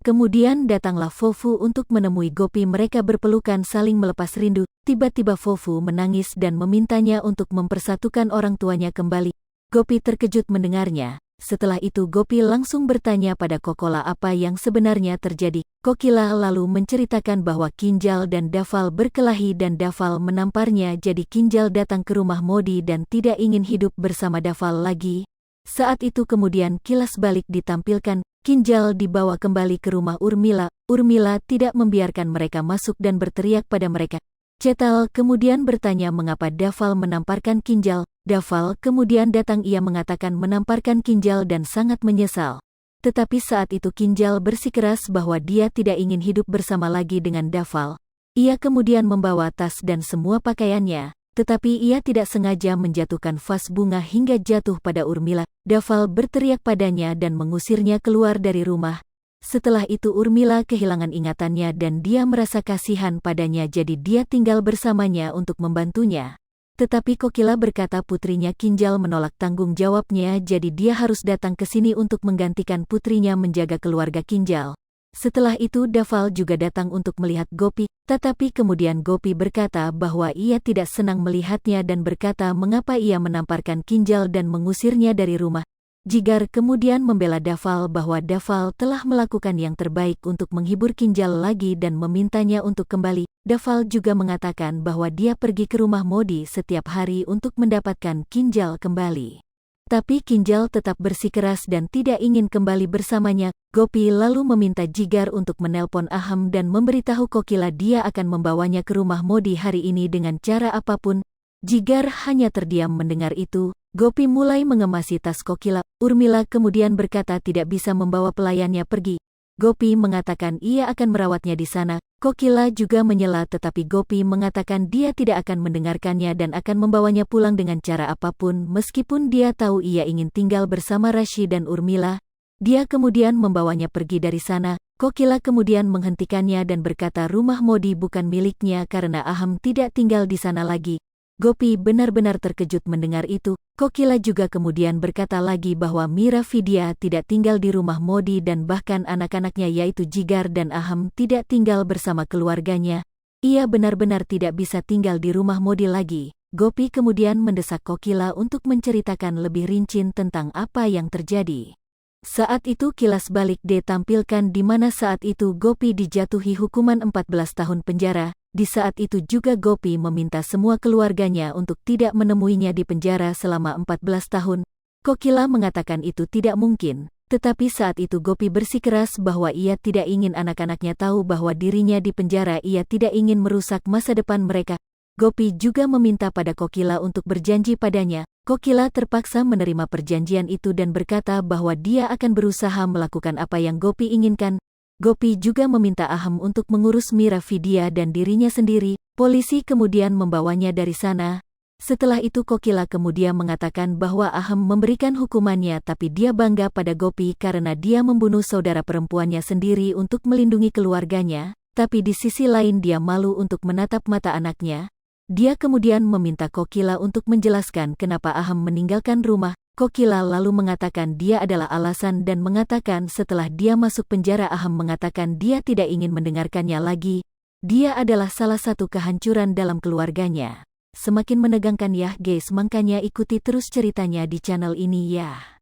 Kemudian datanglah Fofu untuk menemui Gopi. Mereka berpelukan saling melepas rindu. Tiba-tiba Fofu menangis dan memintanya untuk mempersatukan orang tuanya kembali. Gopi terkejut mendengarnya. Setelah itu Gopi langsung bertanya pada Kokola apa yang sebenarnya terjadi. Kokila lalu menceritakan bahwa Kinjal dan Daval berkelahi dan Daval menamparnya, jadi Kinjal datang ke rumah Modi dan tidak ingin hidup bersama Daval lagi. Saat itu kemudian kilas balik ditampilkan. Kinjal dibawa kembali ke rumah Urmila. Urmila tidak membiarkan mereka masuk dan berteriak pada mereka. Cetal kemudian bertanya mengapa Daval menamparkan Kinjal. Daval kemudian datang, ia mengatakan menamparkan Kinjal dan sangat menyesal. Tetapi saat itu Kinjal bersikeras bahwa dia tidak ingin hidup bersama lagi dengan Daval. Ia kemudian membawa tas dan semua pakaiannya. Tetapi ia tidak sengaja menjatuhkan vas bunga hingga jatuh pada Urmila. Daval berteriak padanya dan mengusirnya keluar dari rumah. Setelah itu Urmila kehilangan ingatannya dan dia merasa kasihan padanya, jadi dia tinggal bersamanya untuk membantunya. Tetapi Kokila berkata putrinya Kinjal menolak tanggung jawabnya, jadi dia harus datang ke sini untuk menggantikan putrinya menjaga keluarga Kinjal. Setelah itu Daval juga datang untuk melihat Gopi, tetapi kemudian Gopi berkata bahwa ia tidak senang melihatnya dan berkata mengapa ia menamparkan Kinjal dan mengusirnya dari rumah. Jigar kemudian membela Daval bahwa Daval telah melakukan yang terbaik untuk menghibur Kinjal lagi dan memintanya untuk kembali. Daval juga mengatakan bahwa dia pergi ke rumah Modi setiap hari untuk mendapatkan Kinjal kembali. Tapi Kinjal tetap bersikeras dan tidak ingin kembali bersamanya. Gopi lalu meminta Jigar untuk menelpon Aham dan memberitahu Kokila dia akan membawanya ke rumah Modi hari ini dengan cara apapun. Jigar hanya terdiam mendengar itu. Gopi mulai mengemasi tas Kokila. Urmila kemudian berkata tidak bisa membawa pelayannya pergi. Gopi mengatakan ia akan merawatnya di sana. Kokila juga menyela, tetapi Gopi mengatakan dia tidak akan mendengarkannya dan akan membawanya pulang dengan cara apapun meskipun dia tahu ia ingin tinggal bersama Rashi dan Urmila. Dia kemudian membawanya pergi dari sana. Kokila kemudian menghentikannya dan berkata rumah Modi bukan miliknya karena Aham tidak tinggal di sana lagi. Gopi benar-benar terkejut mendengar itu. Kokila juga kemudian berkata lagi bahwa Mira Vidya tidak tinggal di rumah Modi dan bahkan anak-anaknya yaitu Jigar dan Aham tidak tinggal bersama keluarganya. Ia benar-benar tidak bisa tinggal di rumah Modi lagi. Gopi kemudian mendesak Kokila untuk menceritakan lebih rinci tentang apa yang terjadi. Saat itu kilas balik ditampilkan di mana saat itu Gopi dijatuhi hukuman 14 tahun penjara. Di saat itu juga Gopi meminta semua keluarganya untuk tidak menemuinya di penjara selama 14 tahun. Kokila mengatakan itu tidak mungkin, tetapi saat itu Gopi bersikeras bahwa ia tidak ingin anak-anaknya tahu bahwa dirinya di penjara. Ia tidak ingin merusak masa depan mereka. Gopi juga meminta pada Kokila untuk berjanji padanya. Kokila terpaksa menerima perjanjian itu dan berkata bahwa dia akan berusaha melakukan apa yang Gopi inginkan. Gopi juga meminta Aham untuk mengurus Mira Vidya dan dirinya sendiri. Polisi kemudian membawanya dari sana. Setelah itu Kokila kemudian mengatakan bahwa Aham memberikan hukumannya, tapi dia bangga pada Gopi karena dia membunuh saudara perempuannya sendiri untuk melindungi keluarganya. Tapi di sisi lain dia malu untuk menatap mata anaknya. Dia kemudian meminta Kokila untuk menjelaskan kenapa Aham meninggalkan rumah. Kokila lalu mengatakan dia adalah alasan dan mengatakan setelah dia masuk penjara Aham mengatakan dia tidak ingin mendengarkannya lagi. Dia adalah salah satu kehancuran dalam keluarganya. Semakin menegangkan ya guys, makanya ikuti terus ceritanya di channel ini ya.